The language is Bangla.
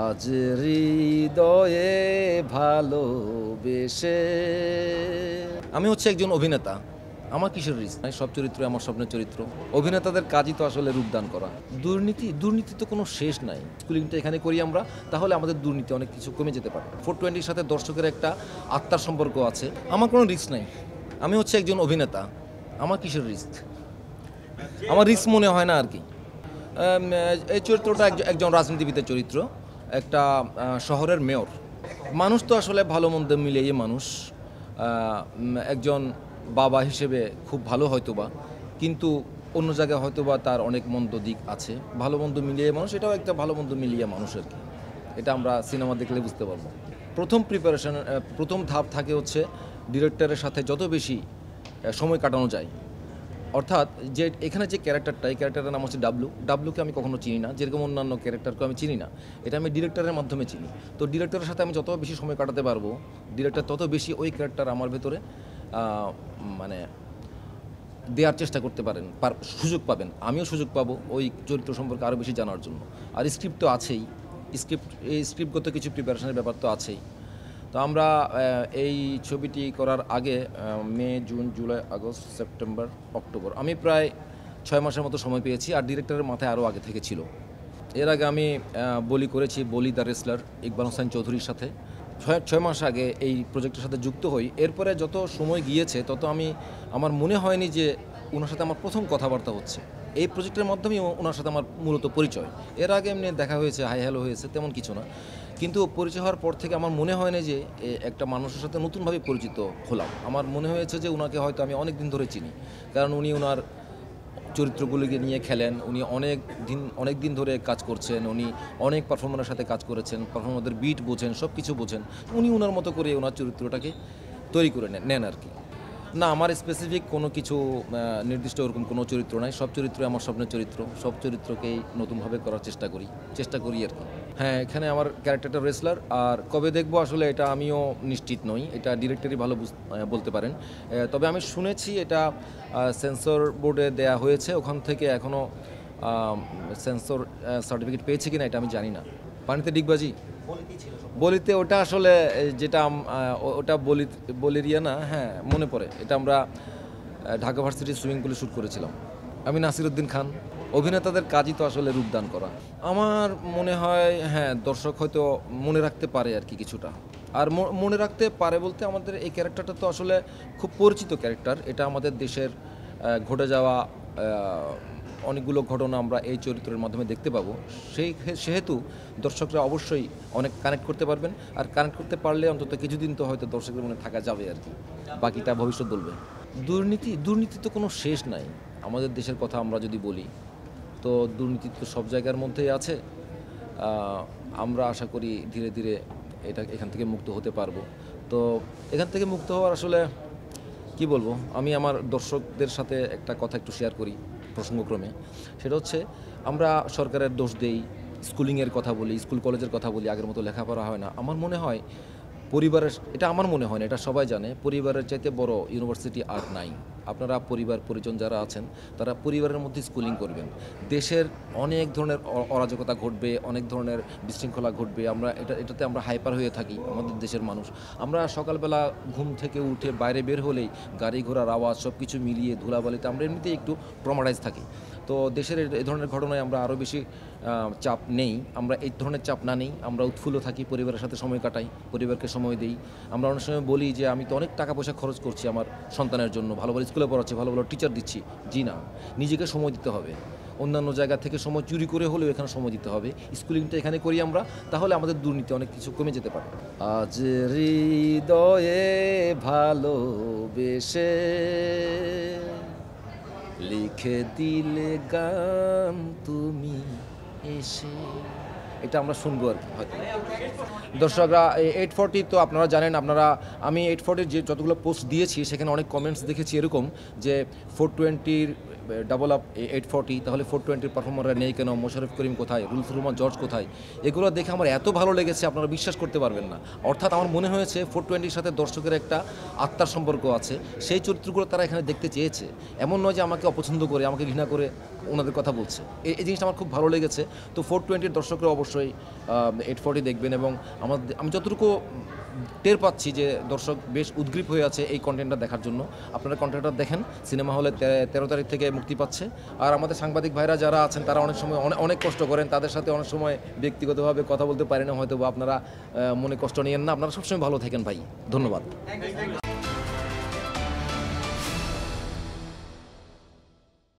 আজ হৃদয়ে ভালোবেসে। আমি হচ্ছে একজন অভিনেতা। আমার কিসের রিস্ক? সব চরিত্র আমার স্বপ্নের চরিত্র। অভিনেতাদের কাজই তো আসলে রূপদান করা। দুর্নীতি তো কোনো শেষ নাই। স্কুলিংটা এখানে করি আমরা, তাহলে আমাদের দুর্নীতি অনেক কিছু কমে যেতে পারে। 420 সাথে দর্শকের একটা আত্মার সম্পর্ক আছে। আমার কোনো রিস্ক নাই। আমি হচ্ছে একজন অভিনেতা। আমার কিসের রিস্ক? আমার রিস্ক মনে হয় না আর কি। এই চরিত্রটা একজন রাজনীতিবিদের চরিত্র, একটা শহরের মেয়র। মানুষ তো আসলে ভালো মন্দ মিলিয়ে মানুষ। একজন বাবা হিসেবে খুব ভালো হয়তোবা, কিন্তু অন্য জায়গায় হয়তোবা তার অনেক মন্দ দিক আছে। ভালো মন্দ মিলিয়ে মানুষ, এটাও একটা ভালো মন্দ মিলিয়ে মানুষ আর কি। এটা আমরা সিনেমা দেখলে বুঝতে পারবো। প্রথম প্রিপারেশন, প্রথম ধাপ থাকে হচ্ছে ডিরেক্টরের সাথে যত বেশি সময় কাটানো যায়। অর্থাৎ যে এখানে যে ক্যারেক্টারটা, এই ক্যারেক্টারের নাম হচ্ছে ডাবলুকে আমি কখনো চিনি না, যেরকম অন্যান্য ক্যারেক্টারকে আমি চিনি না। এটা আমি ডিরেক্টরের মাধ্যমে চিনি। তো ডিরেক্টরের সাথে আমি যত বেশি সময় কাটাতে পারবো, ডিরেক্টর তত বেশি ওই ক্যারেক্টার আমার ভেতরে মানে দেওয়ার চেষ্টা করতে পারেন, সুযোগ পাবেন। আমিও সুযোগ পাবো ওই চরিত্র সম্পর্কে আরও বেশি জানার জন্য। আর স্ক্রিপ্ট তো আছেই, এই স্ক্রিপ্টগত কিছু প্রিপারেশনের ব্যাপার তো আছেই। তো আমরা এই ছবিটি করার আগে May, June, July, August, September, October, আমি প্রায় 6 মাসের মতো সময় পেয়েছি। আর ডিরেক্টরের মাথায় আরও আগে থেকে ছিল। এর আগে আমি বলি করেছি, বলি দ্য রেসলার ইকবাল হোসেন চৌধুরীর সাথে 6 মাস আগে এই প্রজেক্টের সাথে যুক্ত হই। এরপরে যত সময় গিয়েছে তত আমার মনে হয়নি যে ওনার সাথে আমার প্রথম কথাবার্তা হচ্ছে। এই প্রজেক্টের মাধ্যমেই ওনার সাথে আমার মূলত পরিচয়। এর আগে এমনি দেখা হয়েছে, হাই হ্যালো হয়েছে, তেমন কিছু না। কিন্তু পরিচয় হওয়ার পর থেকে আমার মনে হয় না যে একটা মানুষের সাথে নতুনভাবে পরিচিত হলাম। আমার মনে হয়েছে যে ওনাকে হয়তো আমি অনেক দিন ধরে চিনি, কারণ উনি ওনার চরিত্রগুলিকে নিয়ে খেলেন। উনি অনেক দিন ধরে কাজ করছেন। উনি অনেক পারফর্মারের সাথে কাজ করেছেন, পারফর্মারদের বিট বোঝেন, সব কিছু বোঝেন। উনি ওনার মতো করে ওনার চরিত্রটাকে তৈরি করে নেন আর কি। না, আমার স্পেসিফিক কোনো কিছু নির্দিষ্ট ওরকম কোনো চরিত্র নাই। সব চরিত্রই আমার স্বপ্নের চরিত্র। সব চরিত্রকেই নতুনভাবে করার চেষ্টা করি আর কি। হ্যাঁ, এখানে আমার ক্যারেক্টারটা রেসলার। আর কবে দেখবো আসলে এটা আমিও নিশ্চিত নই, এটা ডিরেক্টরই ভালো বলতে পারেন। তবে আমি শুনেছি এটা সেন্সর বোর্ডে দেয়া হয়েছে, ওখান থেকে এখনও সেন্সর সার্টিফিকেট পেয়েছে কিনা এটা আমি জানি না। পানিতে ডিগবাজি বলিতে ওটা আসলে যেটা ওটা বলিরিয়া না, হ্যাঁ মনে পড়ে। এটা আমরা ঢাকা ভার্সিটির সুইমিং পুলে শ্যুট করেছিলাম। আমি নাসিরউদ্দিন খান। অভিনেতাদের কাজই তো আসলে রূপদান করা। আমার মনে হয় হ্যাঁ, দর্শক হয়তো মনে রাখতে পারে আর কি কিছুটা। আর মনে রাখতে পারে বলতে, আমাদের এই ক্যারেক্টারটা তো আসলে খুব পরিচিত ক্যারেক্টার। এটা আমাদের দেশের ঘটে যাওয়া অনেকগুলো ঘটনা আমরা এই চরিত্রের মাধ্যমে দেখতে পাবো। সেহেতু দর্শকরা অবশ্যই অনেক কানেক্ট করতে পারবেন। আর কানেক্ট করতে পারলে অন্তত কিছুদিন তো হয়তো দর্শকের মনে থাকা যাবে আর কি। বাকিটা ভবিষ্যৎ বলবে। দুর্নীতি তো কোনো শেষ নাই। আমাদের দেশের কথা আমরা যদি বলি, তো দুর্নীতি তো সব জায়গার মধ্যেই আছে। আমরা আশা করি ধীরে ধীরে এখান থেকে মুক্ত হতে পারবো। তো এখান থেকে মুক্ত হওয়ার আসলে কি বলবো, আমি আমার দর্শকদের সাথে একটা কথা একটু শেয়ার করি প্রসঙ্গক্রমে। সেটা হচ্ছে, আমরা সরকারের দোষ দেই, স্কুলিংয়ের কথা বলি, স্কুল কলেজের কথা বলি, আগের মতো লেখাপড়া হয় না। আমার মনে হয় পরিবারের, এটা আমার মনে হয় না, এটা সবাই জানে, পরিবারের চাইতে বড় ইউনিভার্সিটি আর নাই। আপনারা পরিবার পরিজন যারা আছেন, তারা পরিবারের মধ্যে স্কুলিং করবেন। দেশের অনেক ধরনের অরাজকতা ঘটবে, অনেক ধরনের বিশৃঙ্খলা ঘটবে। এটাতে আমরা হাইপার হয়ে থাকি, আমাদের দেশের মানুষ। আমরা সকালবেলা ঘুম থেকে উঠে বাইরে বের হলেই গাড়ি ঘোড়ার আওয়াজ সব কিছু মিলিয়ে ধুলাবালিতে আমরা এমনিতেই একটু ট্রমাটাইজ থাকি। তো দেশের এই ধরনের ঘটনায় আমরা আরও বেশি চাপ নেই। আমরা এই ধরনের চাপ না নেই, আমরা উৎফুল্ল থাকি, পরিবারের সাথে সময় কাটাই, পরিবারকে সময় দিই। আমরা অনেক সময় বলি যে আমি তো অনেক টাকা পয়সা খরচ করছি আমার সন্তানের জন্য, ভালো ভালো স্কুলে পড়াচ্ছি, ভালো ভালো টিচার দিচ্ছি। জি না, নিজেকে সময় দিতে হবে। অন্যান্য জায়গা থেকে সময় চুরি করে হলেও এখানে সময় দিতে হবে। স্কুলিংটা এখানে করি আমরা, তাহলে আমাদের দুর্নীতি অনেক কিছু কমে যেতে পারে। আজ হৃদয়ে ভালোবেসে লিখে দিলে গান তুমি এসে, এটা আমরা শুনবো আর কি হয়তো। দর্শকরা 840 তো আপনারা জানেন, আমি 840 যে যতগুলো পোস্ট দিয়েছি সেখানে অনেক কমেন্টস দেখেছি এরকম যে 420-র ডাবল আপ 840, তাহলে 420-র পারফর্মাররা নেই কেন, মোশাররফ করিম কোথায়, রুলসুর রহমান জর্জ কোথায়। এগুলো দেখে আমার এত ভালো লেগেছে, আপনারা বিশ্বাস করতে পারবেন না। অর্থাৎ আমার মনে হয়েছে 420-র সাথে দর্শকের একটা আত্মার সম্পর্ক আছে। সেই চরিত্রগুলো তারা এখানে দেখতে চেয়েছে। এমন নয় যে আমাকে অপছন্দ করে, আমাকে ঘৃণা করে ওনাদের কথা বলছে। এই জিনিসটা আমার খুব ভালো লেগেছে। তো 420 দর্শকরা অবশ্যই 840 দেখবেন এবং আমি যতটুকু টের পাচ্ছি যে দর্শক বেশ উদ্গ্রীব হয়ে আছে এই কন্টেন্টটা দেখার জন্য। আপনারা কন্টেন্টটা দেখেন, সিনেমা হলে 13 তারিখ থেকে মুক্তি পাচ্ছে। আর আমাদের সাংবাদিক ভাইরা যারা আছেন তারা অনেক সময় অনেক কষ্ট করেন, তাদের সাথে অনেক সময় ব্যক্তিগতভাবে কথা বলতে পারি না, হয়তো বা আপনারা মনে কষ্ট নিয়েন না। আপনারা সবসময় ভালো থাকেন ভাই, ধন্যবাদ।